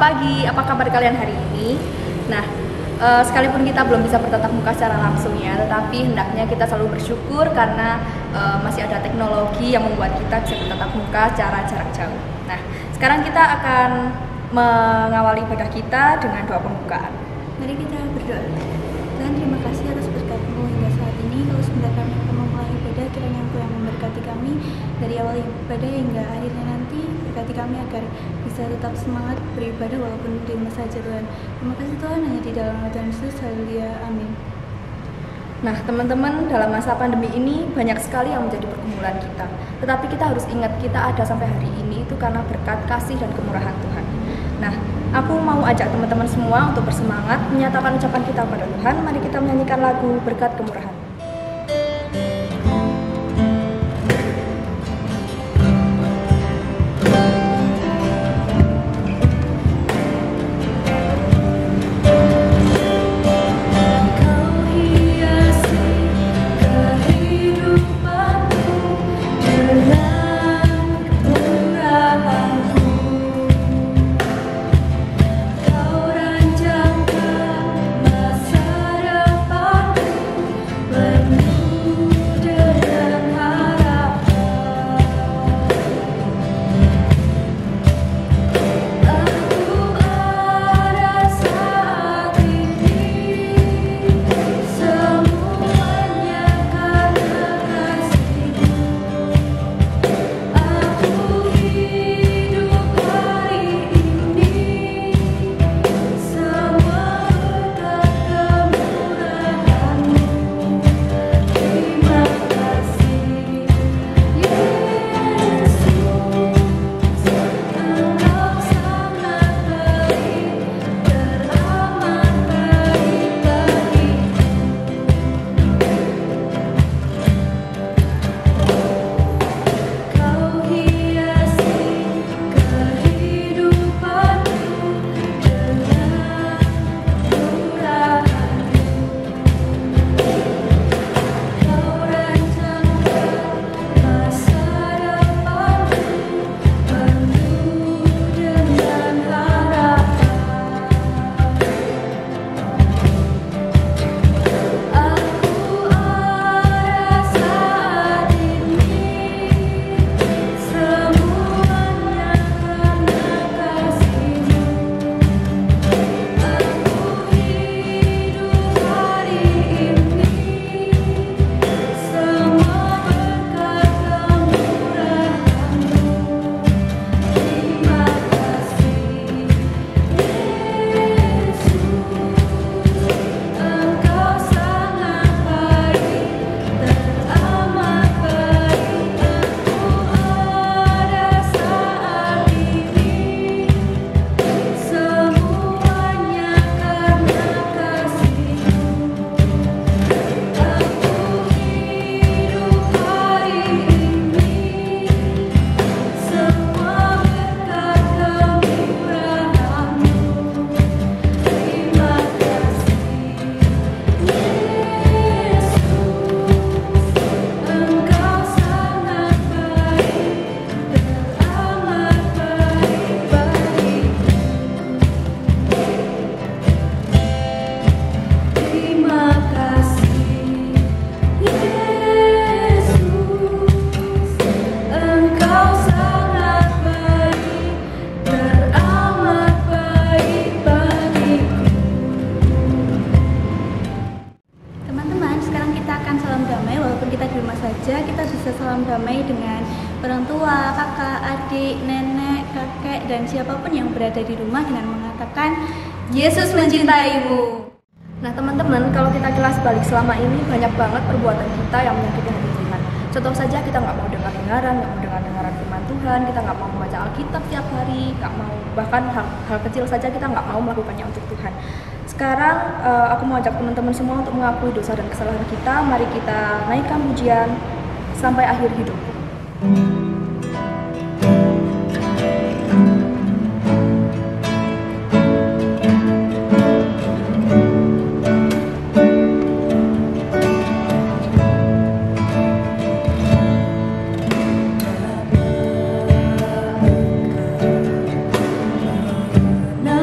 pagi, apa kabar kalian hari ini? Nah, sekalipun kita belum bisa bertatap muka secara langsung ya, tetapi hendaknya kita selalu bersyukur karena masih ada teknologi yang membuat kita bisa bertatap muka secara jarak jauh. Nah, sekarang kita akan mengawali ibadah kita dengan doa pembukaan. Mari kita berdoa. Tuhan, terima kasih atas berkat-Mu hingga saat ini. Kalau sebentar kami akan memulai ibadah, kiranya Engkau yang memberkati kami dari awal ibadah hingga akhirnya nanti. Berkati kami agar bisa tetap semangat beribadah walaupun di rumah saja, Tuhan. Terima kasih Tuhan, hanya di dalam nama Tuhan Yesus. Haleluya, amin. Nah, teman-teman, dalam masa pandemi ini banyak sekali yang menjadi pergumulan kita. Tetapi kita harus ingat, kita ada sampai hari ini itu karena berkat kasih dan kemurahan Tuhan. Nah, aku mau ajak teman-teman semua untuk bersemangat menyatakan ucapan kita kepada Tuhan. Mari kita menyanyikan lagu Berkat Kemurahan. Kita bisa salam damai dengan orang tua, kakak, adik, nenek, kakek, dan siapapun yang berada di rumah dengan mengatakan Yesus mencintaimu. Nah, teman-teman, kalau kita kilas balik selama ini banyak banget perbuatan kita yang menyakiti hati Tuhan. Contoh saja, kita nggak mau dengar-dengaran, nggak mau dengar-dengaran firman Tuhan, kita nggak mau membaca Alkitab tiap hari, nggak mau, bahkan hal kecil saja kita nggak mau melakukannya untuk Tuhan. Sekarang aku mau ajak teman-teman semua untuk mengakui dosa dan kesalahan kita. Mari kita naikkan pujian sampai akhir hidup. Nah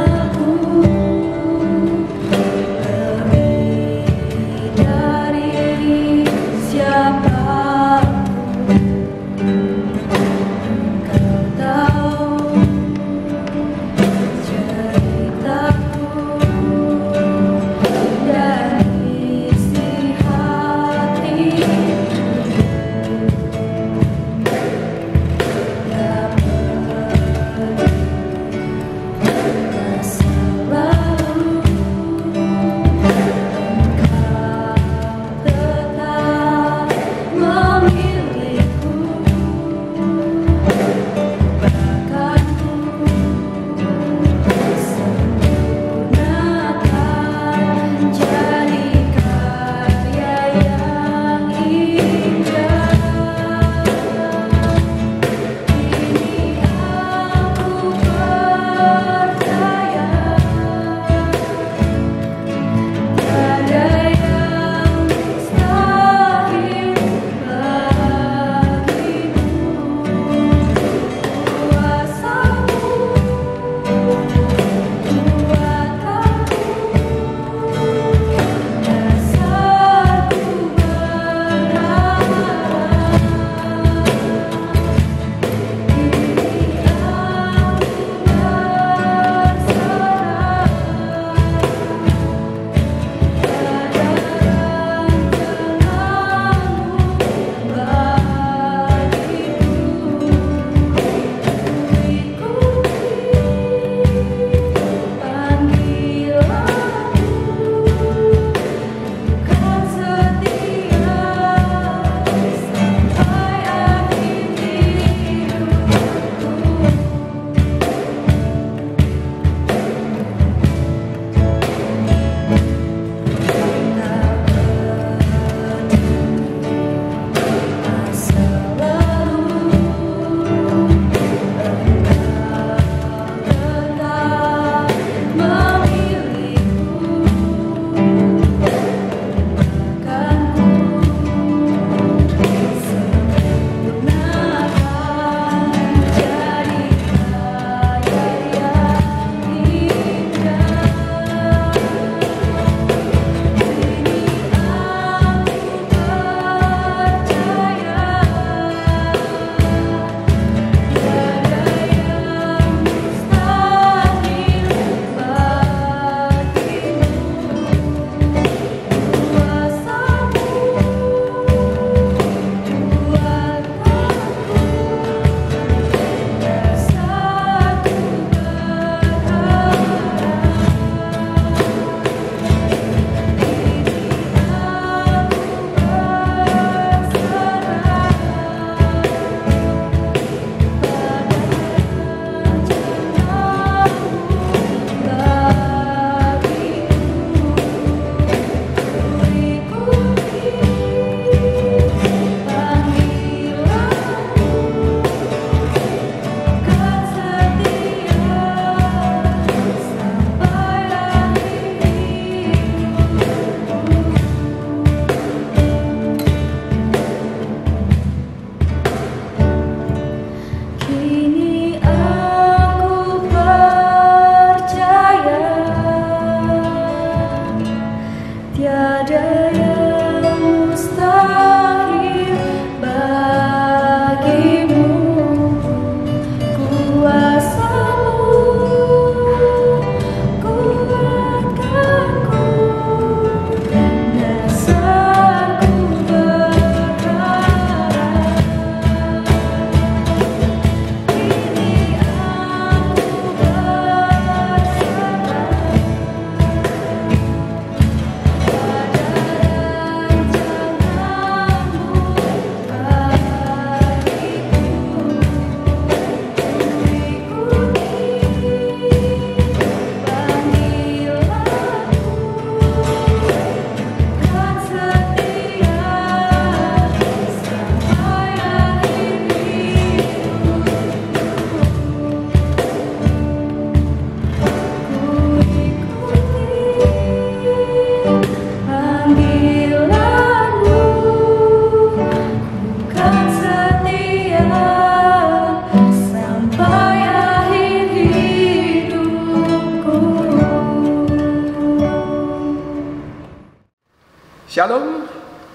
Shalom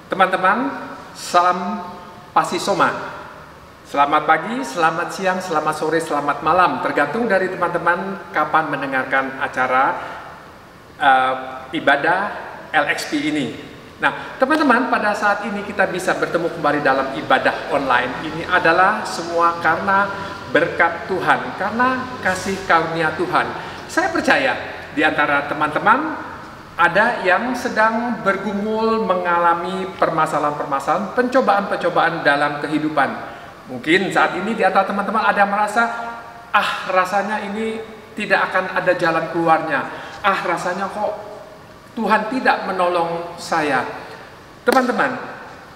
teman-teman, salam Pasisoma. Selamat pagi, selamat siang, selamat sore, selamat malam. Tergantung dari teman-teman kapan mendengarkan acara ibadah LXP ini. Nah, teman-teman, pada saat ini kita bisa bertemu kembali dalam ibadah online. Ini adalah semua karena berkat Tuhan, karena kasih karunia Tuhan. Saya percaya di antara teman-teman ada yang sedang bergumul mengalami permasalahan-permasalahan, pencobaan-pencobaan dalam kehidupan. Mungkin saat ini di antara teman-teman ada yang merasa, rasanya ini tidak akan ada jalan keluarnya. Rasanya kok Tuhan tidak menolong saya. Teman-teman,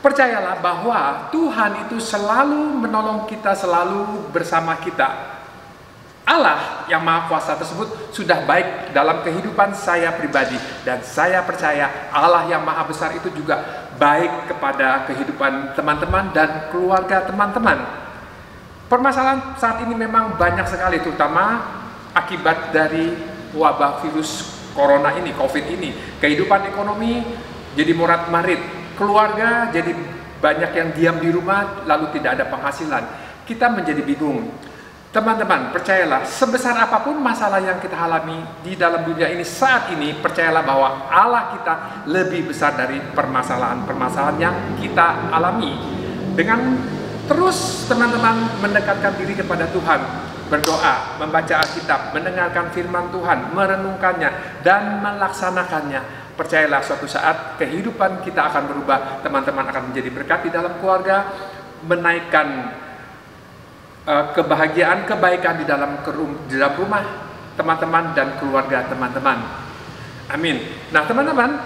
percayalah bahwa Tuhan itu selalu menolong kita, selalu bersama kita. Allah yang Maha Kuasa tersebut sudah baik dalam kehidupan saya pribadi, dan saya percaya Allah yang Maha Besar itu juga baik kepada kehidupan teman-teman dan keluarga teman-teman. Permasalahan saat ini memang banyak sekali, terutama akibat dari wabah virus corona ini, COVID ini. Kehidupan ekonomi jadi morat-marit, keluarga jadi banyak yang diam di rumah lalu tidak ada penghasilan. Kita menjadi bingung. Teman-teman, percayalah, sebesar apapun masalah yang kita alami di dalam dunia ini saat ini, percayalah bahwa Allah kita lebih besar dari permasalahan-permasalahan yang kita alami. Dengan terus teman-teman mendekatkan diri kepada Tuhan, berdoa, membaca Alkitab, mendengarkan firman Tuhan, merenungkannya, dan melaksanakannya, percayalah suatu saat kehidupan kita akan berubah. Teman-teman akan menjadi berkat di dalam keluarga, menaikkan kebahagiaan, kebaikan di dalam rumah teman-teman dan keluarga teman-teman. Amin. Nah teman-teman,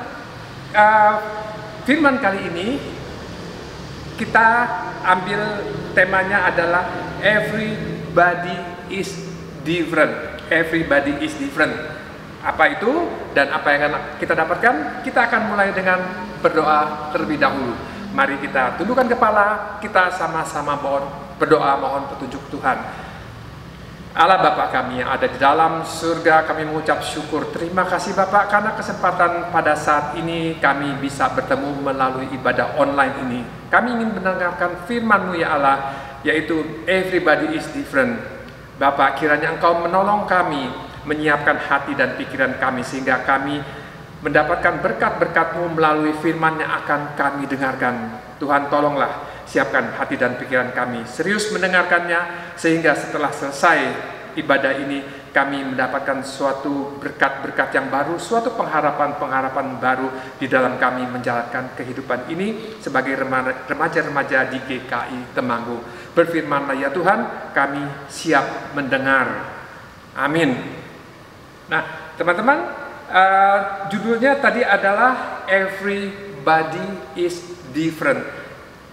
firman kali ini kita ambil temanya adalah everybody is different. Everybody is different. Apa itu dan apa yang akan kita dapatkan? Kita akan mulai dengan berdoa terlebih dahulu. Mari kita tundukkan kepala, kita sama-sama berdoa mohon petunjuk Tuhan. Allah Bapa kami yang ada di dalam surga, kami mengucap syukur. Terima kasih Bapak karena kesempatan pada saat ini kami bisa bertemu melalui ibadah online ini. Kami ingin mendengarkan firman-Mu ya Allah, yaitu everybody is different. Bapak, kiranya Engkau menolong kami, menyiapkan hati dan pikiran kami sehingga kami mendapatkan berkat-berkat-Mu melalui firman yang akan kami dengarkan. Tuhan tolonglah siapkan hati dan pikiran kami, serius mendengarkannya, sehingga setelah selesai ibadah ini, kami mendapatkan suatu berkat-berkat yang baru, suatu pengharapan-pengharapan baru di dalam kami menjalankan kehidupan ini sebagai remaja-remaja di GKI Temanggung. Berfirmanlah ya Tuhan, kami siap mendengar. Amin. Nah, teman-teman, judulnya tadi adalah Everybody is Different.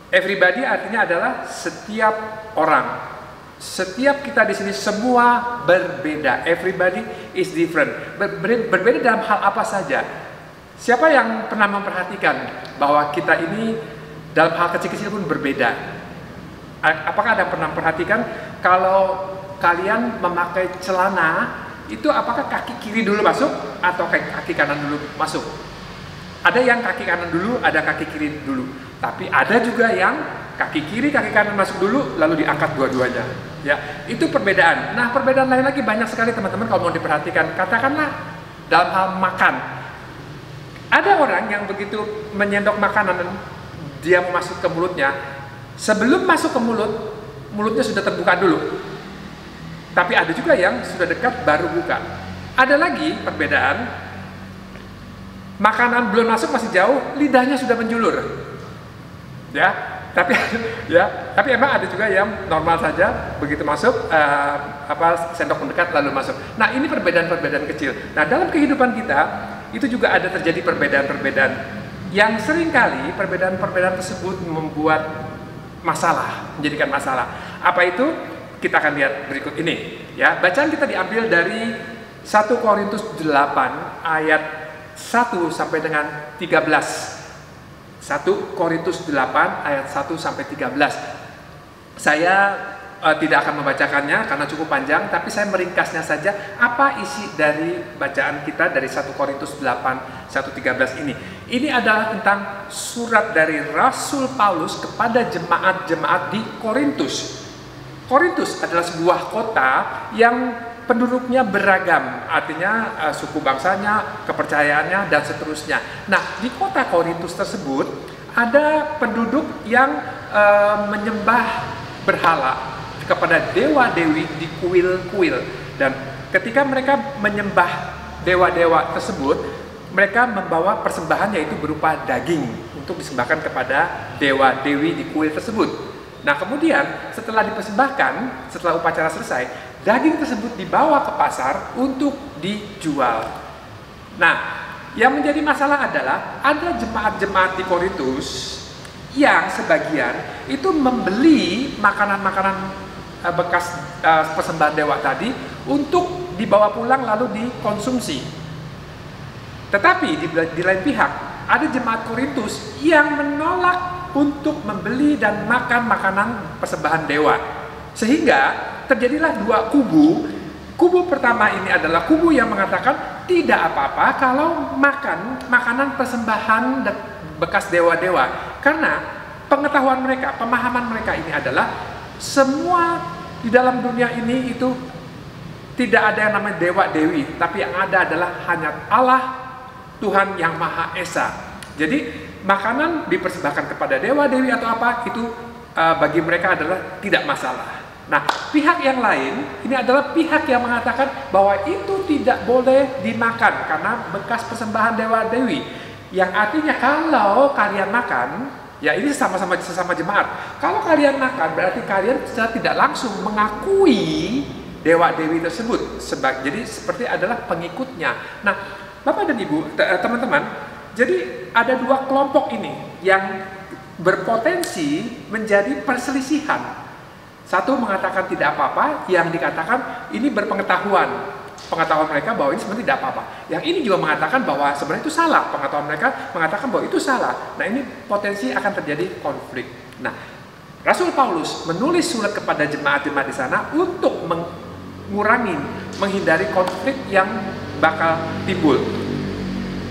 Everybody artinya adalah setiap orang. Setiap kita di sini semua berbeda. Everybody is different. Berbeda dalam hal apa saja. Siapa yang pernah memperhatikan bahwa kita ini dalam hal kecil-kecil pun berbeda? Apakah ada yang pernah memperhatikan kalau kalian memakai celana itu apakah kaki kiri dulu masuk atau kaki kanan dulu masuk? Ada yang kaki kanan dulu, ada kaki kiri dulu. Tapi ada juga yang kaki kiri, kaki kanan masuk dulu, lalu diangkat dua-duanya. Ya, itu perbedaan. Nah, perbedaan lain lagi banyak sekali teman-teman kalau mau diperhatikan. Katakanlah dalam hal makan. Ada orang yang begitu menyendok makanan, dia mau masuk ke mulutnya. Sebelum masuk ke mulut, mulutnya sudah terbuka dulu. Tapi ada juga yang sudah dekat baru buka. Ada lagi perbedaan. Makanan belum masuk masih jauh, lidahnya sudah menjulur. Ya, tapi emang ada juga yang normal saja, begitu masuk sendok mendekat lalu masuk. Nah, ini perbedaan-perbedaan kecil. Nah, dalam kehidupan kita itu juga ada terjadi perbedaan-perbedaan yang seringkali perbedaan-perbedaan tersebut membuat masalah, menjadikan masalah. Apa itu? Kita akan lihat berikut ini. Ya, bacaan kita diambil dari 1 Korintus 8 ayat 1 sampai dengan 13. 1 Korintus 8 ayat 1 sampai 13. Saya tidak akan membacakannya karena cukup panjang, tapi saya meringkasnya saja apa isi dari bacaan kita dari 1 Korintus 8, 1:13 ini. Ini adalah tentang surat dari Rasul Paulus kepada jemaat-jemaat di Korintus. Korintus adalah sebuah kota yang penduduknya beragam, artinya suku bangsanya, kepercayaannya, dan seterusnya. Nah, di kota Korintus tersebut ada penduduk yang menyembah berhala kepada dewa-dewi di kuil-kuil, dan ketika mereka menyembah dewa-dewa tersebut, mereka membawa persembahan yaitu berupa daging untuk disembahkan kepada dewa-dewi di kuil tersebut. Nah, kemudian setelah dipersembahkan, setelah upacara selesai, daging tersebut dibawa ke pasar untuk dijual. Nah, yang menjadi masalah adalah ada jemaat-jemaat di Korintus yang sebagian itu membeli makanan-makanan bekas persembahan dewa tadi untuk dibawa pulang lalu dikonsumsi. Tetapi di lain pihak ada jemaat Korintus yang menolak untuk membeli dan makan makanan persembahan dewa. Sehingga terjadilah dua kubu. Kubu pertama ini adalah kubu yang mengatakan tidak apa-apa kalau makan makanan persembahan bekas dewa-dewa, karena pengetahuan mereka, pemahaman mereka ini adalah semua di dalam dunia ini itu tidak ada yang namanya dewa-dewi, tapi yang ada adalah hanya Allah, Tuhan yang Maha Esa. Jadi makanan dipersembahkan kepada dewa-dewi atau apa itu bagi mereka adalah tidak masalah. Nah, pihak yang lain ini adalah pihak yang mengatakan bahwa itu tidak boleh dimakan karena bekas persembahan dewa-dewi. Yang artinya kalau kalian makan, ya ini sesama jemaat. Kalau kalian makan berarti kalian secara tidak langsung mengakui dewa-dewi tersebut. Jadi seperti adalah pengikutnya. Nah, Bapak dan Ibu, teman-teman, jadi ada dua kelompok ini yang berpotensi menjadi perselisihan. Satu mengatakan tidak apa-apa, yang dikatakan ini berpengetahuan. Pengetahuan mereka bahwa ini sebenarnya tidak apa-apa. Yang ini juga mengatakan bahwa sebenarnya itu salah. Pengetahuan mereka mengatakan bahwa itu salah. Nah, ini potensi akan terjadi konflik. Nah, Rasul Paulus menulis surat kepada jemaat-jemaat di sana untuk menghindari konflik yang bakal timbul.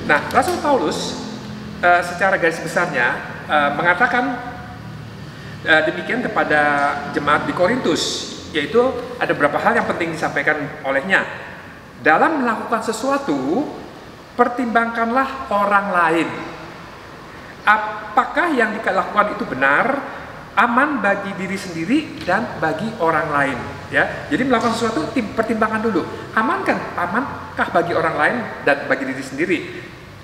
Nah, Rasul Paulus secara garis besarnya mengatakan demikian kepada jemaat di Korintus, yaitu ada beberapa hal yang penting disampaikan olehnya. Dalam melakukan sesuatu, pertimbangkanlah orang lain. Apakah yang dilakukan itu benar, aman bagi diri sendiri dan bagi orang lain. Ya, jadi melakukan sesuatu pertimbangkan dulu. Amankah bagi orang lain dan bagi diri sendiri.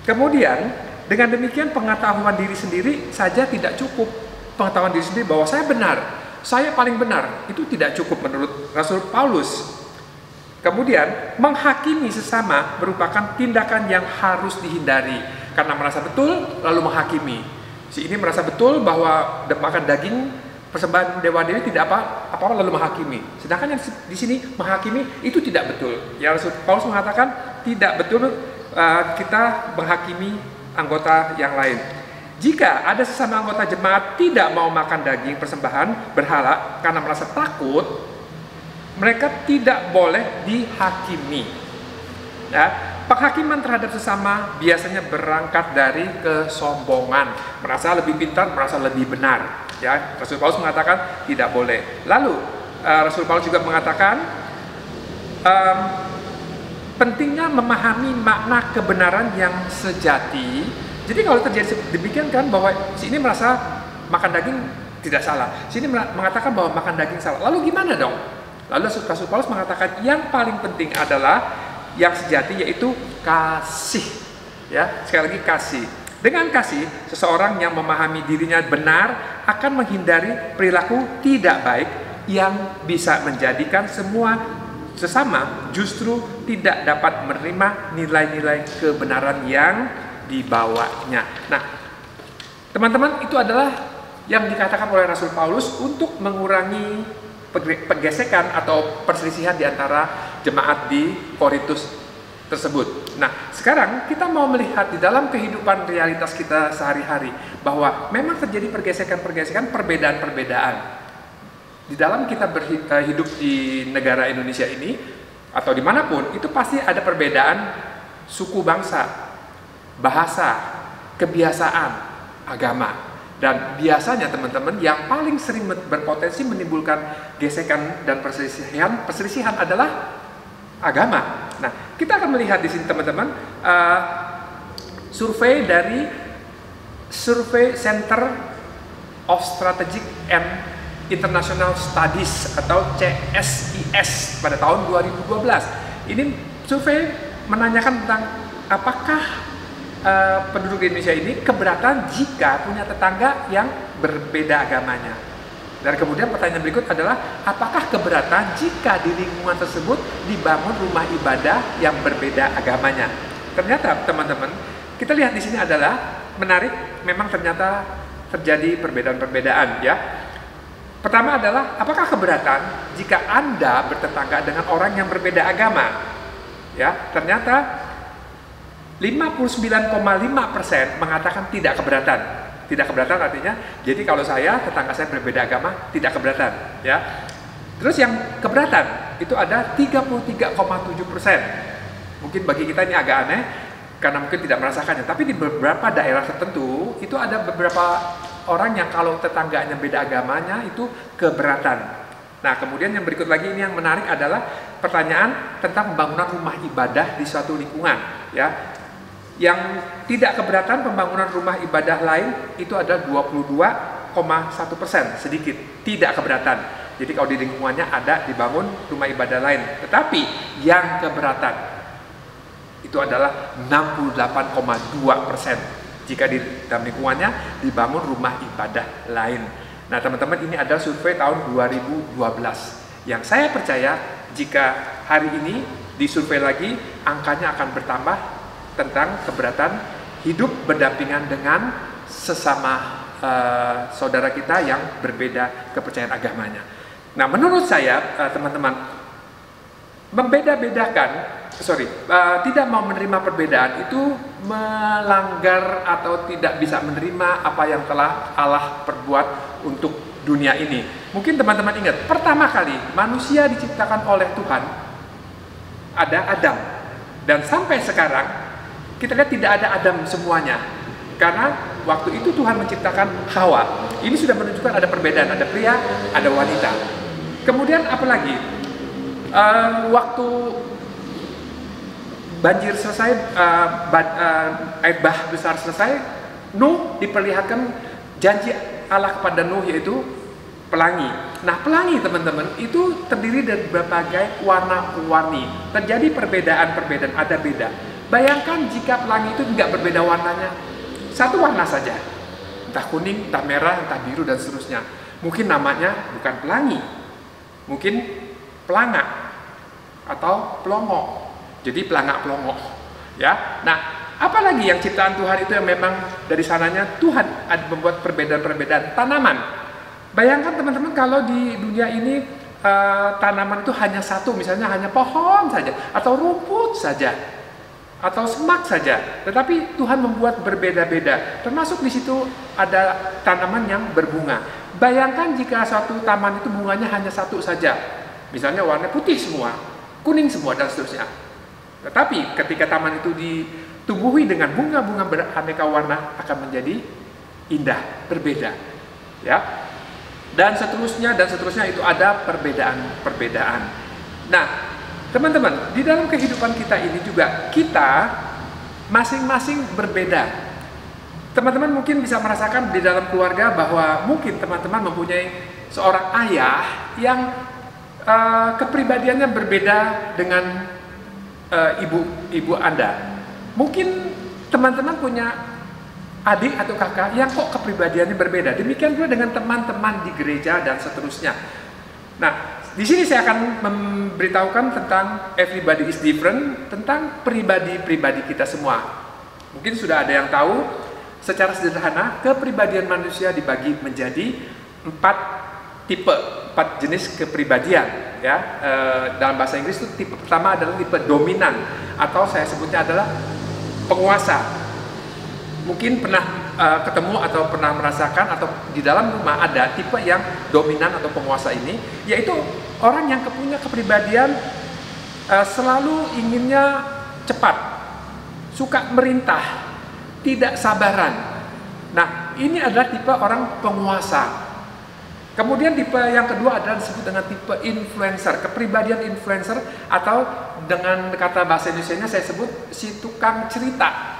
Kemudian dengan demikian pengetahuan diri sendiri saja tidak cukup. Pengetahuan diri sendiri bahwa saya benar, saya paling benar, itu tidak cukup menurut Rasul Paulus. Kemudian menghakimi sesama merupakan tindakan yang harus dihindari karena merasa betul lalu menghakimi. Si ini merasa betul bahwa makan daging persembahan dewa-dewi tidak apa-apa lalu menghakimi. Sedangkan yang di sini menghakimi itu tidak betul. Ya, Rasul Paulus mengatakan tidak betul kita menghakimi anggota yang lain. Jika ada sesama anggota jemaat tidak mau makan daging persembahan berhala karena merasa takut, mereka tidak boleh dihakimi. Ya, penghakiman terhadap sesama biasanya berangkat dari kesombongan, merasa lebih pintar, merasa lebih benar. Ya, Rasul Paulus mengatakan tidak boleh. Lalu Rasul Paulus juga mengatakan pentingnya memahami makna kebenaran yang sejati. Jadi kalau terjadi demikian kan bahwa si ini merasa makan daging tidak salah, si ini mengatakan bahwa makan daging salah. Lalu gimana dong? Lalu Rasul Paulus mengatakan yang paling penting adalah yang sejati, yaitu kasih. Ya, sekali lagi kasih. Dengan kasih, seseorang yang memahami dirinya benar akan menghindari perilaku tidak baik yang bisa menjadikan semua sesama justru tidak dapat menerima nilai-nilai kebenaran yang dibawanya. Nah, teman-teman, itu adalah yang dikatakan oleh Rasul Paulus untuk mengurangi pergesekan atau perselisihan di antara jemaat di Korintus tersebut. Nah, sekarang kita mau melihat di dalam kehidupan realitas kita sehari-hari bahwa memang terjadi pergesekan-pergesekan, perbedaan-perbedaan. di dalam kita hidup di negara Indonesia ini atau dimanapun, itu pasti ada perbedaan suku bangsa, bahasa, kebiasaan, agama. Dan biasanya teman-teman yang paling sering berpotensi menimbulkan gesekan dan perselisihan adalah agama. Nah, kita akan melihat di sini teman-teman survei dari Survey Center of Strategic and International Studies atau CSIS pada tahun 2012. Ini survei menanyakan tentang apakah penduduk di Indonesia ini keberatan jika punya tetangga yang berbeda agamanya. Dan kemudian pertanyaan berikut adalah, apakah keberatan jika di lingkungan tersebut dibangun rumah ibadah yang berbeda agamanya? Ternyata teman-teman, kita lihat di sini adalah menarik, memang ternyata terjadi perbedaan-perbedaan ya. Pertama adalah, apakah keberatan jika Anda bertetangga dengan orang yang berbeda agama? Ya, ternyata 59,5% mengatakan tidak keberatan. Tidak keberatan artinya, jadi kalau tetangga saya berbeda agama, tidak keberatan, ya. Terus yang keberatan itu ada 33,7%. Mungkin bagi kita ini agak aneh, karena mungkin tidak merasakannya. Tapi di beberapa daerah tertentu, itu ada beberapa orang yang kalau tetangganya beda agamanya, itu keberatan. Nah, kemudian yang berikut lagi ini yang menarik adalah pertanyaan tentang pembangunan rumah ibadah di suatu lingkungan, ya. Yang tidak keberatan pembangunan rumah ibadah lain itu ada 22,1%, sedikit tidak keberatan. Jadi kalau di lingkungannya ada dibangun rumah ibadah lain, tetapi yang keberatan itu adalah 68,2% jika di dalam lingkungannya dibangun rumah ibadah lain. Nah teman-teman, ini adalah survei tahun 2012 yang saya percaya jika hari ini disurvei lagi, angkanya akan bertambah tentang keberatan hidup berdampingan dengan sesama saudara kita yang berbeda kepercayaan agamanya. Nah, menurut saya teman-teman, tidak mau menerima perbedaan itu melanggar atau tidak bisa menerima apa yang telah Allah perbuat untuk dunia ini. Mungkin teman-teman ingat, pertama kali manusia diciptakan oleh Tuhan ada Adam, dan sampai sekarang kita lihat tidak ada Adam semuanya, karena waktu itu Tuhan menciptakan Hawa. Ini sudah menunjukkan ada perbedaan, ada pria, ada wanita. Kemudian apalagi? Waktu banjir selesai, air bah besar selesai, Nuh diperlihatkan janji Allah kepada Nuh, yaitu pelangi. Nah, pelangi teman-teman itu terdiri dari berbagai warna-warni. Terjadi perbedaan-perbedaan, ada beda. Bayangkan jika pelangi itu tidak berbeda warnanya, satu warna saja, entah kuning, entah merah, entah biru, dan seterusnya. Mungkin namanya bukan pelangi, mungkin pelanga atau pelongo. Jadi pelanga-pelongo, ya. Nah, apalagi yang ciptaan Tuhan itu yang memang dari sananya Tuhan ada membuat perbedaan-perbedaan tanaman. Bayangkan teman-teman kalau di dunia ini tanaman itu hanya satu, misalnya hanya pohon saja, atau rumput saja, atau semak saja, tetapi Tuhan membuat berbeda-beda. Termasuk di situ ada tanaman yang berbunga. Bayangkan jika suatu taman itu bunganya hanya satu saja, misalnya warna putih semua, kuning semua, dan seterusnya. Tetapi ketika taman itu ditumbuhi dengan bunga-bunga beraneka warna, akan menjadi indah, berbeda, ya. Dan seterusnya itu ada perbedaan-perbedaan. Nah, teman-teman, di dalam kehidupan kita ini juga kita masing-masing berbeda. Teman-teman mungkin bisa merasakan di dalam keluarga bahwa mungkin teman-teman mempunyai seorang ayah yang kepribadiannya berbeda dengan ibu Anda. Mungkin teman-teman punya adik atau kakak yang kok kepribadiannya berbeda. Demikian juga dengan teman-teman di gereja dan seterusnya. Nah, di sini saya akan memberitahukan tentang everybody is different, tentang pribadi-pribadi kita semua. Mungkin sudah ada yang tahu, secara sederhana kepribadian manusia dibagi menjadi 4 tipe, 4 jenis kepribadian. Ya, dalam bahasa Inggris itu tipe pertama adalah tipe dominan, atau saya sebutnya adalah penguasa. Mungkin pernah ketemu atau pernah merasakan atau di dalam rumah ada tipe yang dominan atau penguasa ini, yaitu orang yang punya kepribadian selalu inginnya cepat, suka merintah, tidak sabaran. Nah, ini adalah tipe orang penguasa. Kemudian tipe yang kedua adalah disebut dengan tipe influencer, kepribadian influencer, atau dengan kata bahasa Indonesianya saya sebut si tukang cerita.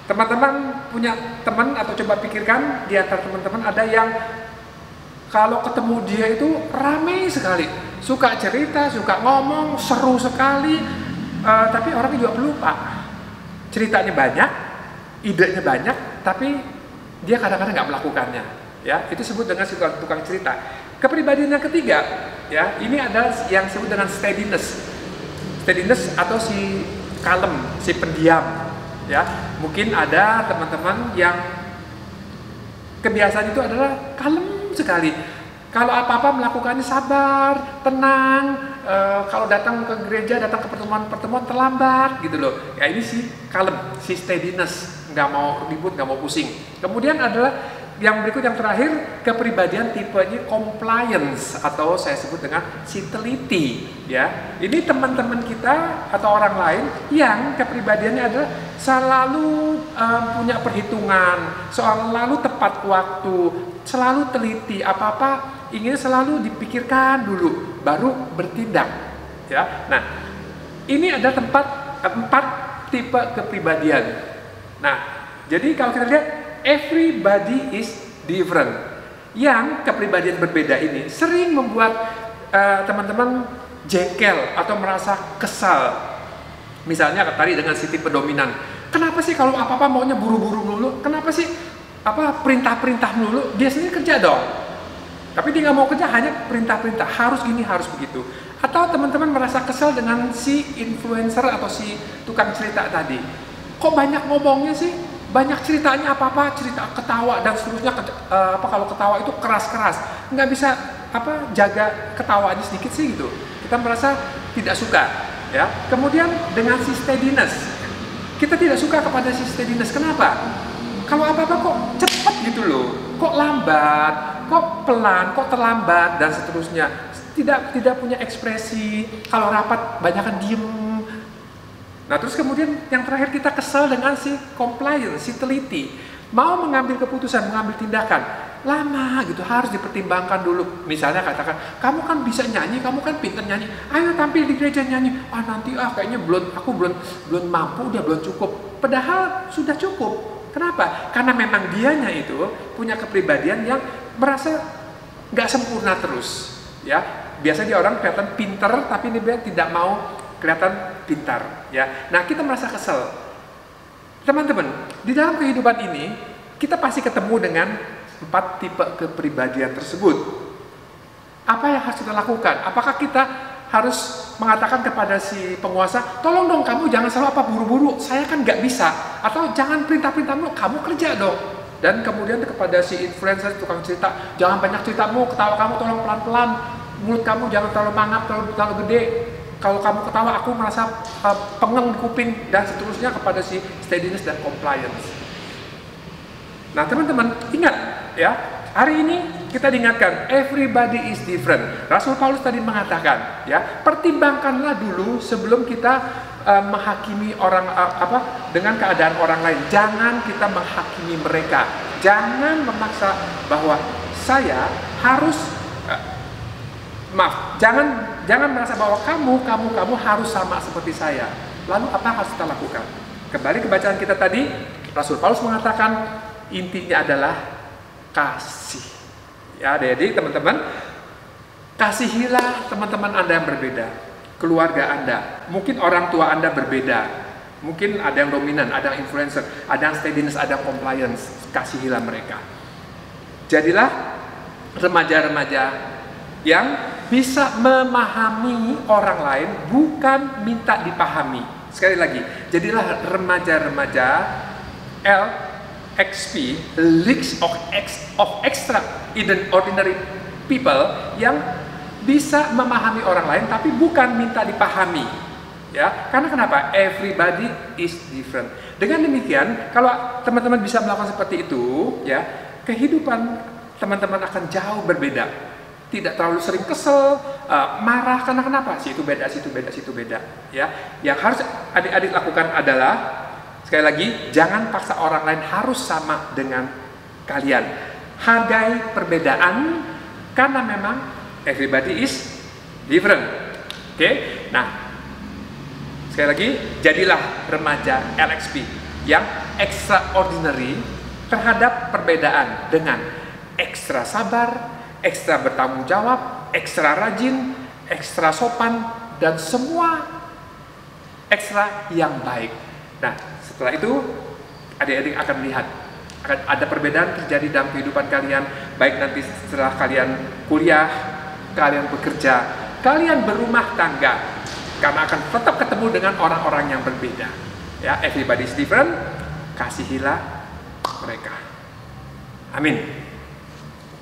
Teman-teman punya teman atau coba pikirkan di antara teman-teman ada yang kalau ketemu dia itu ramai sekali, suka cerita, suka ngomong, seru sekali, tapi orangnya juga pelupa. Ceritanya banyak, idenya banyak, tapi dia kadang-kadang nggak melakukannya. Ya, itu disebut dengan si tukang cerita. Kepribadian yang ketiga, ya, ini adalah yang disebut dengan steadiness. Steadiness atau si kalem, si pendiam. Ya, mungkin ada teman-teman yang kebiasaan itu adalah kalem sekali. Kalau apa-apa melakukannya sabar, tenang. Kalau datang ke gereja, datang ke pertemuan-pertemuan terlambat, gitu loh. Ya ini si kalem, si steadiness, nggak mau ribut, nggak mau pusing. Kemudian adalah yang berikut, yang terakhir, kepribadian tipenya compliance atau saya sebut dengan si teliti. Ya, ini teman-teman kita atau orang lain yang kepribadiannya adalah selalu punya perhitungan, selalu tepat waktu, selalu teliti, apa-apa ingin selalu dipikirkan dulu, baru bertindak. Ya, nah ini ada empat tipe kepribadian. Nah, jadi kalau kita lihat everybody is different. Yang kepribadian berbeda ini sering membuat teman-teman jengkel atau merasa kesal. Misalnya tadi dengan si tipe dominan. Kenapa sih kalau apa-apa maunya buru-buru dulu? Kenapa sih perintah-perintah dulu? Dia sendiri kerja dong. Tapi dia nggak mau kerja, hanya perintah-perintah. Harus gini, harus begitu. Atau teman-teman merasa kesal dengan si influencer atau si tukang cerita tadi. Kok banyak ngomongnya sih? Banyak ceritanya, apa-apa cerita ketawa dan seterusnya. Kalau ketawa itu keras-keras, nggak bisa jaga ketawanya sedikit sih gitu. Kita merasa tidak suka, ya. Kemudian dengan si steadiness, kita tidak suka kepada si steadiness. Kenapa? Kalau apa-apa kok cepat gitu loh, kok lambat, kok pelan, kok terlambat dan seterusnya. Tidak punya ekspresi. Kalau rapat banyakan diem. Nah, terus kemudian yang terakhir kita kesal dengan si compliance, si teliti. Mau mengambil keputusan, mengambil tindakan, lama gitu, harus dipertimbangkan dulu. Misalnya katakan, kamu kan bisa nyanyi, kamu kan pintar nyanyi, ayo tampil di gereja nyanyi. Nanti kayaknya aku belum mampu, belum cukup. Padahal sudah cukup. Kenapa? Karena memang dianya itu punya kepribadian yang merasa nggak sempurna terus. Ya, biasanya orang kelihatan pintar, tapi dia tidak mau kelihatan pintar, ya. Nah, kita merasa kesel. Teman-teman, di dalam kehidupan ini kita pasti ketemu dengan 4 tipe kepribadian tersebut. Apa yang harus kita lakukan? Apakah kita harus mengatakan kepada si penguasa, tolong dong kamu jangan selalu buru-buru, saya kan nggak bisa, atau jangan perintah-perintahmu, kamu kerja dong. Dan kemudian kepada si influencer, tukang cerita, jangan banyak ceritamu, ketawa kamu tolong pelan-pelan, mulut kamu jangan terlalu mangap, terlalu gede. Kalau kamu ketawa, aku merasa pengeng di kuping, dan seterusnya kepada si steadiness dan compliance. Nah, teman-teman, ingat ya, hari ini kita diingatkan, everybody is different. Rasul Paulus tadi mengatakan, ya, pertimbangkanlah dulu sebelum kita menghakimi orang dengan keadaan orang lain. Jangan kita menghakimi mereka. Jangan memaksa bahwa saya harus Jangan merasa bahwa kamu harus sama seperti saya. Lalu apa yang harus kita lakukan? Kembali ke bacaan kita tadi, Rasul Paulus mengatakan intinya adalah kasih. Ya, jadi teman-teman, kasihilah teman-teman Anda yang berbeda, keluarga Anda, mungkin orang tua Anda berbeda, mungkin ada yang dominan, ada yang influencer, ada yang steadiness, ada yang compliance. Kasihilah mereka. Jadilah remaja-remaja yang bisa memahami orang lain, bukan minta dipahami. Sekali lagi, jadilah remaja-remaja LXP, Leagues of Extraordinary People, yang bisa memahami orang lain, tapi bukan minta dipahami. Ya, karena kenapa? Everybody is different. Dengan demikian, kalau teman-teman bisa melakukan seperti itu, ya, kehidupan teman-teman akan jauh berbeda. Tidak terlalu sering kesel, marah karena kenapa? Situ beda, situ beda, situ beda. Ya, yang harus adik-adik lakukan adalah sekali lagi, jangan paksa orang lain harus sama dengan kalian. Hargai perbedaan karena memang everybody is different. Oke? Nah, sekali lagi, jadilah remaja LXP yang extraordinary terhadap perbedaan dengan ekstra sabar, ekstra bertanggung jawab, ekstra rajin, ekstra sopan, dan semua ekstra yang baik. Nah, setelah itu adik-adik akan melihat akan ada perbedaan terjadi dalam kehidupan kalian, baik nanti setelah kalian kuliah, kalian bekerja, kalian berumah tangga, karena akan tetap ketemu dengan orang-orang yang berbeda. Ya, everybody is different, kasihilah mereka. Amin.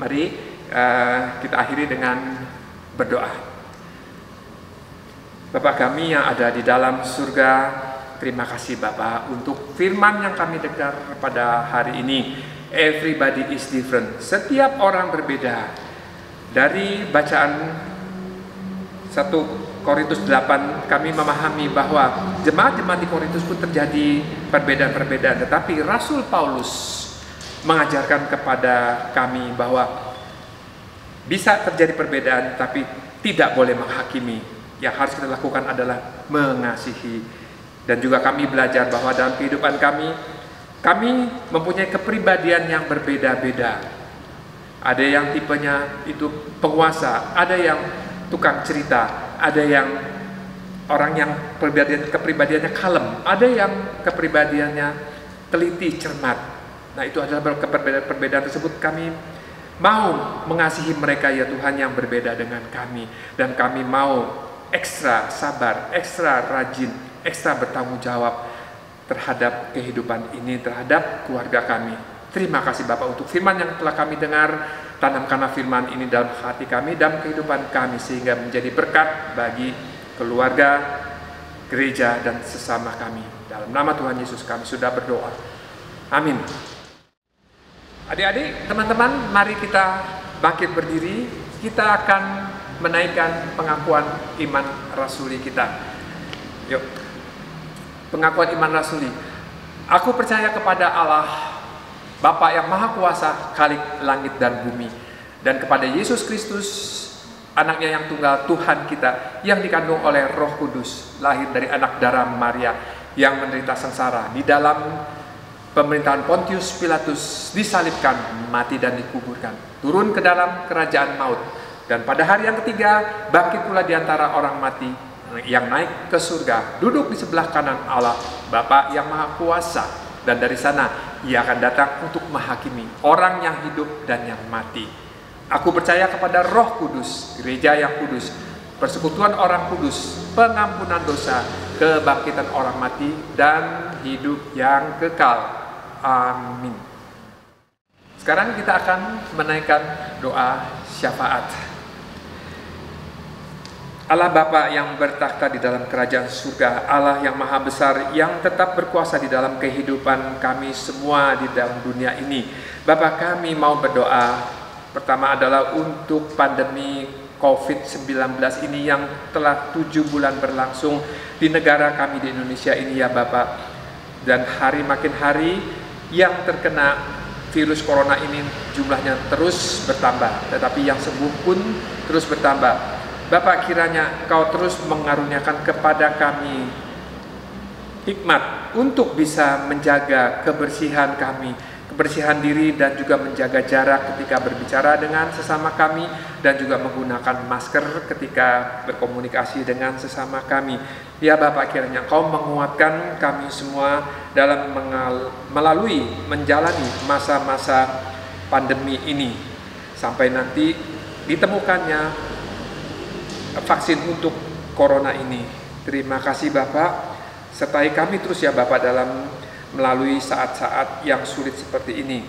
Mari kita akhiri dengan berdoa. Bapa kami yang ada di dalam surga, terima kasih Bapa untuk firman yang kami dengar pada hari ini. Everybody is different. Setiap orang berbeda. Dari bacaan 1 Korintus 8 kami memahami bahwa jemaat-jemaat di Korintus pun terjadi perbedaan-perbedaan, tetapi Rasul Paulus mengajarkan kepada kami bahwa bisa terjadi perbedaan, tapi tidak boleh menghakimi. Yang harus kita lakukan adalah mengasihi. Dan juga kami belajar bahwa dalam kehidupan kami mempunyai kepribadian yang berbeda-beda. Ada yang tipenya itu penguasa, ada yang tukang cerita, ada yang orang yang kepribadiannya kalem, ada yang kepribadiannya teliti, cermat. Nah, itu adalah perbedaan tersebut kami mau mengasihi mereka ya Tuhan yang berbeda dengan kami, dan kami mau ekstra sabar, ekstra rajin, ekstra bertanggung jawab terhadap kehidupan ini, terhadap keluarga kami. Terima kasih Bapak untuk firman yang telah kami dengar. Tanamkanlah firman ini dalam hati kami, dalam kehidupan kami, sehingga menjadi berkat bagi keluarga, gereja, dan sesama kami. Dalam nama Tuhan Yesus kami sudah berdoa. Amin. Adik-adik, teman-teman, mari kita bangkit berdiri. Kita akan menaikkan pengakuan iman rasuli kita. Yuk, pengakuan iman rasuli. Aku percaya kepada Allah, Bapa yang Maha Kuasa, Khalik langit dan bumi, dan kepada Yesus Kristus, anaknya yang tunggal, Tuhan kita, yang dikandung oleh Roh Kudus, lahir dari anak darah Maria, yang menderita sengsara di dalam pemerintahan Pontius Pilatus, disalibkan, mati dan dikuburkan, turun ke dalam kerajaan maut, dan pada hari yang ketiga bangkit pula di antara orang mati, yang naik ke surga, duduk di sebelah kanan Allah Bapa yang Maha Kuasa, dan dari sana Ia akan datang untuk menghakimi orang yang hidup dan yang mati. Aku percaya kepada Roh Kudus, gereja yang kudus, persekutuan orang kudus, pengampunan dosa, kebangkitan orang mati, dan hidup yang kekal. Amin. Sekarang kita akan menaikkan doa syafaat. Allah Bapa yang bertakhta di dalam kerajaan surga, Allah yang maha besar, yang tetap berkuasa di dalam kehidupan kami semua di dalam dunia ini. Bapa, kami mau berdoa. Pertama adalah untuk pandemi COVID-19 ini yang telah 7 bulan berlangsung di negara kami di Indonesia ini ya Bapa. Dan hari makin hari yang terkena virus corona ini jumlahnya terus bertambah, tetapi yang sembuh pun terus bertambah. Bapak, kiranya Engkau terus mengaruniakan kepada kami hikmat untuk bisa menjaga kebersihan kami, kebersihan diri, dan juga menjaga jarak ketika berbicara dengan sesama kami, dan juga menggunakan masker ketika berkomunikasi dengan sesama kami. Ya Bapak, kiranya Engkau menguatkan kami semua dalam melalui menjalani masa-masa pandemi ini sampai nanti ditemukannya vaksin untuk corona ini. Terima kasih Bapak, sertai kami terus ya Bapak dalam melalui saat-saat yang sulit seperti ini.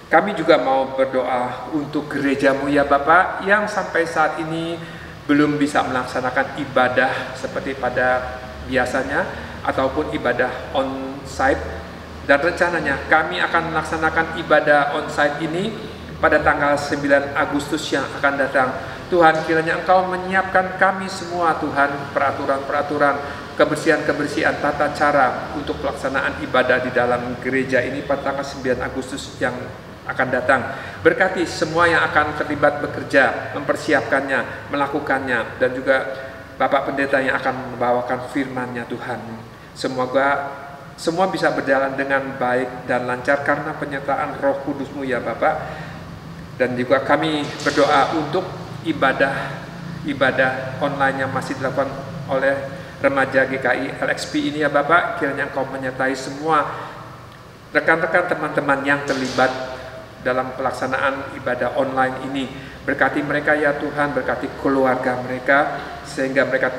Kami juga mau berdoa untuk gerejamu ya Bapak, yang sampai saat ini belum bisa melaksanakan ibadah seperti pada biasanya ataupun ibadah on-site, dan rencananya kami akan melaksanakan ibadah on-site ini pada tanggal 9 Agustus yang akan datang. Tuhan, kiranya Engkau menyiapkan kami semua Tuhan, peraturan-peraturan, kebersihan-kebersihan, tata cara untuk pelaksanaan ibadah di dalam gereja ini pada tanggal 9 Agustus yang akan datang. Berkati semua yang akan terlibat bekerja, mempersiapkannya, melakukannya, dan juga Bapak Pendeta yang akan membawakan firman-Nya Tuhan. Semoga semua bisa berjalan dengan baik dan lancar karena penyertaan Roh Kudus-Mu ya Bapak. Dan juga kami berdoa untuk ibadah online yang masih dilakukan oleh remaja GKI LXP ini ya Bapak. Kiranya Engkau menyertai semua rekan-rekan teman-teman yang terlibat dalam pelaksanaan ibadah online ini. Berkati mereka ya Tuhan, berkati keluarga mereka, sehingga mereka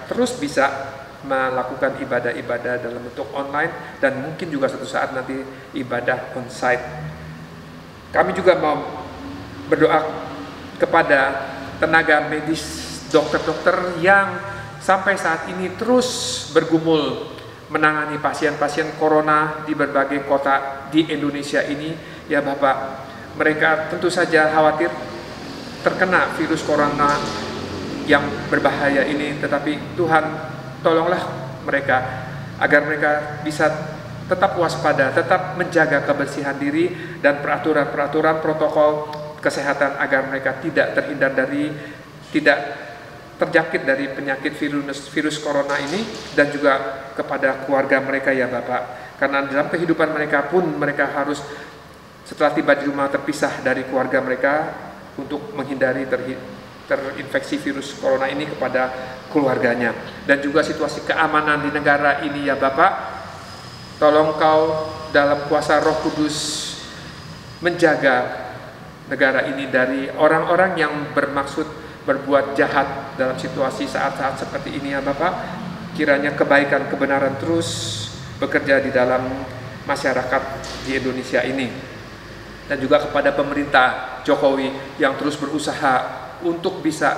terus bisa melakukan ibadah-ibadah dalam bentuk online, dan mungkin juga suatu saat nanti ibadah on-site. Kami juga mau berdoa kepada tenaga medis, dokter-dokter yang sampai saat ini terus bergumul menangani pasien-pasien corona di berbagai kota di Indonesia ini. Ya Bapak, mereka tentu saja khawatir terkena virus corona yang berbahaya ini, tetapi Tuhan tolonglah mereka agar mereka bisa tetap waspada, tetap menjaga kebersihan diri dan peraturan-peraturan protokol kesehatan agar mereka tidak terjangkit dari penyakit virus corona ini, dan juga kepada keluarga mereka ya Bapak. Karena dalam kehidupan mereka pun mereka harus setelah tiba di rumah terpisah dari keluarga mereka untuk menghindari terinfeksi virus corona ini kepada keluarganya. Dan juga situasi keamanan di negara ini ya Bapak, tolong Kau dalam kuasa Roh Kudus menjaga negara ini dari orang-orang yang bermaksud berbuat jahat dalam situasi saat-saat seperti ini ya Bapak. Kiranya kebaikan, kebenaran terus bekerja di dalam masyarakat di Indonesia ini. Dan juga kepada pemerintah Jokowi yang terus berusaha untuk bisa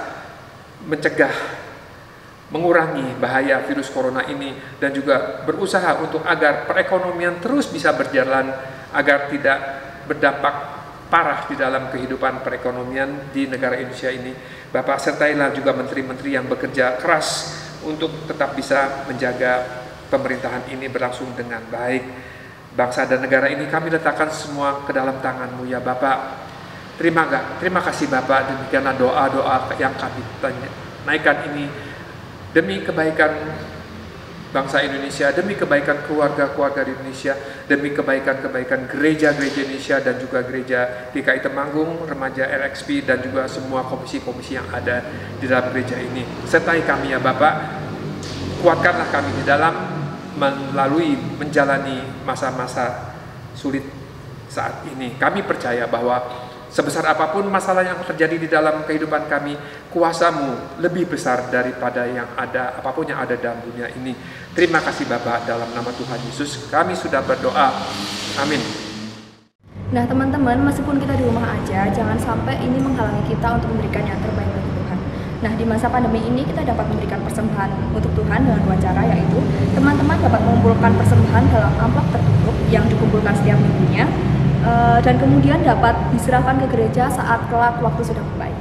mencegah, mengurangi bahaya virus corona ini, dan juga berusaha untuk agar perekonomian terus bisa berjalan agar tidak berdampak parah di dalam kehidupan perekonomian di negara Indonesia ini. Bapak, sertailah juga menteri-menteri yang bekerja keras untuk tetap bisa menjaga pemerintahan ini berlangsung dengan baik. Bangsa dan negara ini kami letakkan semua ke dalam tangan-Mu ya Bapak. Terima kasih Bapak, demikianlah doa-doa yang kami naikkan ini demi kebaikan bangsa Indonesia, demi kebaikan keluarga-keluarga di Indonesia, demi kebaikan-kebaikan gereja-gereja Indonesia dan juga gereja GKI Temanggung, remaja LXP, dan juga semua komisi-komisi yang ada di dalam gereja ini. Sertai kami ya Bapak, kuatkanlah kami di dalam menjalani masa-masa sulit saat ini. Kami percaya bahwa sebesar apapun masalah yang terjadi di dalam kehidupan kami, kuasa-Mu lebih besar daripada yang ada, apapun yang ada dalam dunia ini. Terima kasih Bapak, dalam nama Tuhan Yesus kami sudah berdoa. Amin. Nah teman-teman, meskipun kita di rumah aja, jangan sampai ini menghalangi kita untuk memberikan yang terbaik bagi Tuhan. Nah di masa pandemi ini kita dapat memberikan persembahan untuk Tuhan dengan dua cara, yaitu teman-teman dapat mengumpulkan persembahan dalam amplop tertutup yang dikumpulkan setiap minggunya, dan kemudian dapat diserahkan ke gereja saat kelak waktu sudah membaik.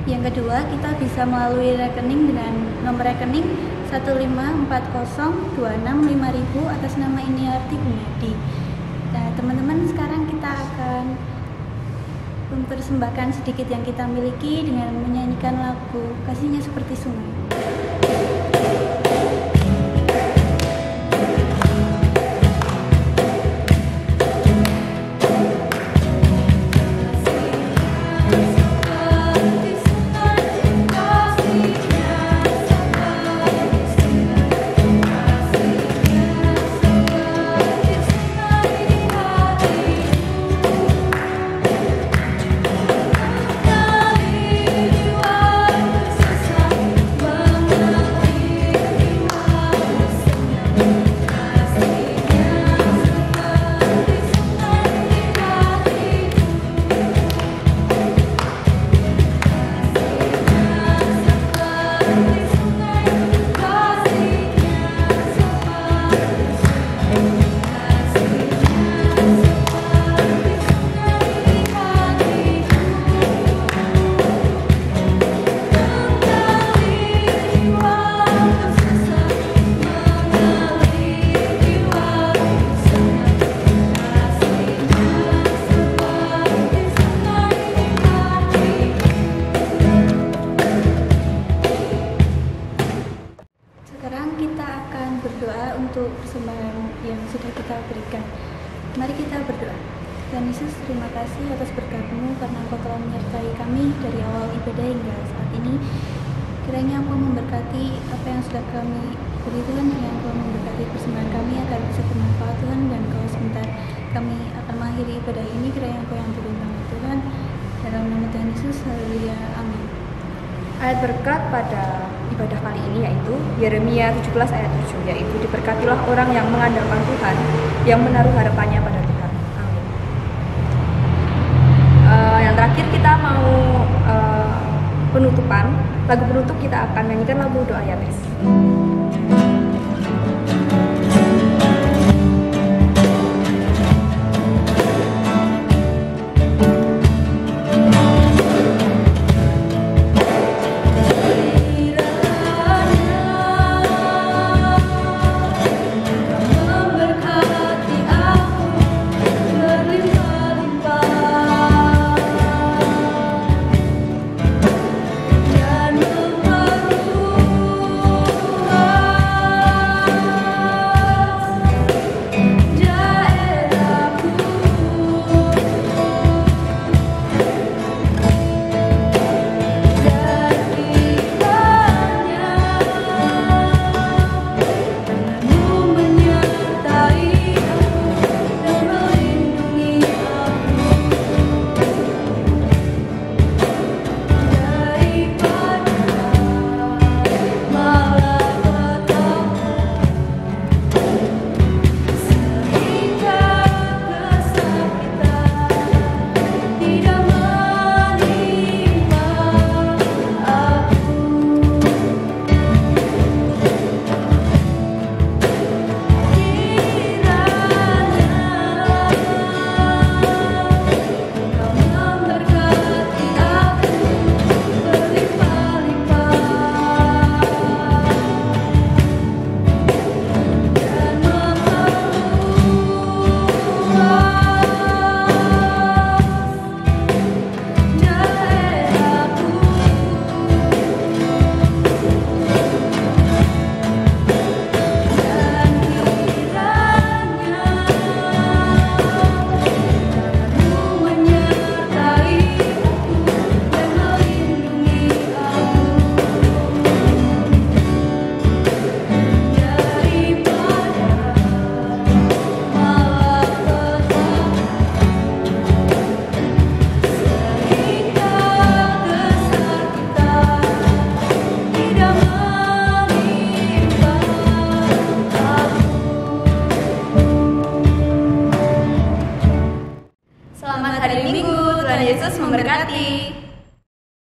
Yang kedua, kita bisa melalui rekening dengan nomor rekening 1540265.000 atas nama Iniarti Gunadi. Nah, teman-teman, sekarang kita akan mempersembahkan sedikit yang kita miliki dengan menyanyikan lagu Kasihnya Seperti Sungai. Jiwa tersesat berdoa untuk persembahan yang sudah kita berikan. Mari kita berdoa. Tuhan Yesus, terima kasih atas berkat-Mu karena Engkau telah menyertai kami dari awal ibadah hingga saat ini. Kiranya Engkau memberkati apa yang sudah kami beri Tuhan, kiranya Engkau memberkati persembahan kami agar bisa bermanfaat Tuhan, dan kalau sebentar kami akan mengakhiri ibadah ini, kiranya Engkau yang turun tangan Tuhan. Dalam nama Tuhan Yesus, haleluya, amin. Ayat berkat pada ibadah kali ini yaitu Yeremia 17 ayat 7, yaitu diberkatilah orang yang mengandalkan Tuhan, yang menaruh harapannya pada Tuhan. Amin. Yang terakhir kita mau penutupan. Lagu penutup kita akan nyanyikan lagu Doa Yabes. Selamat hari Minggu, Tuhan Yesus memberkati.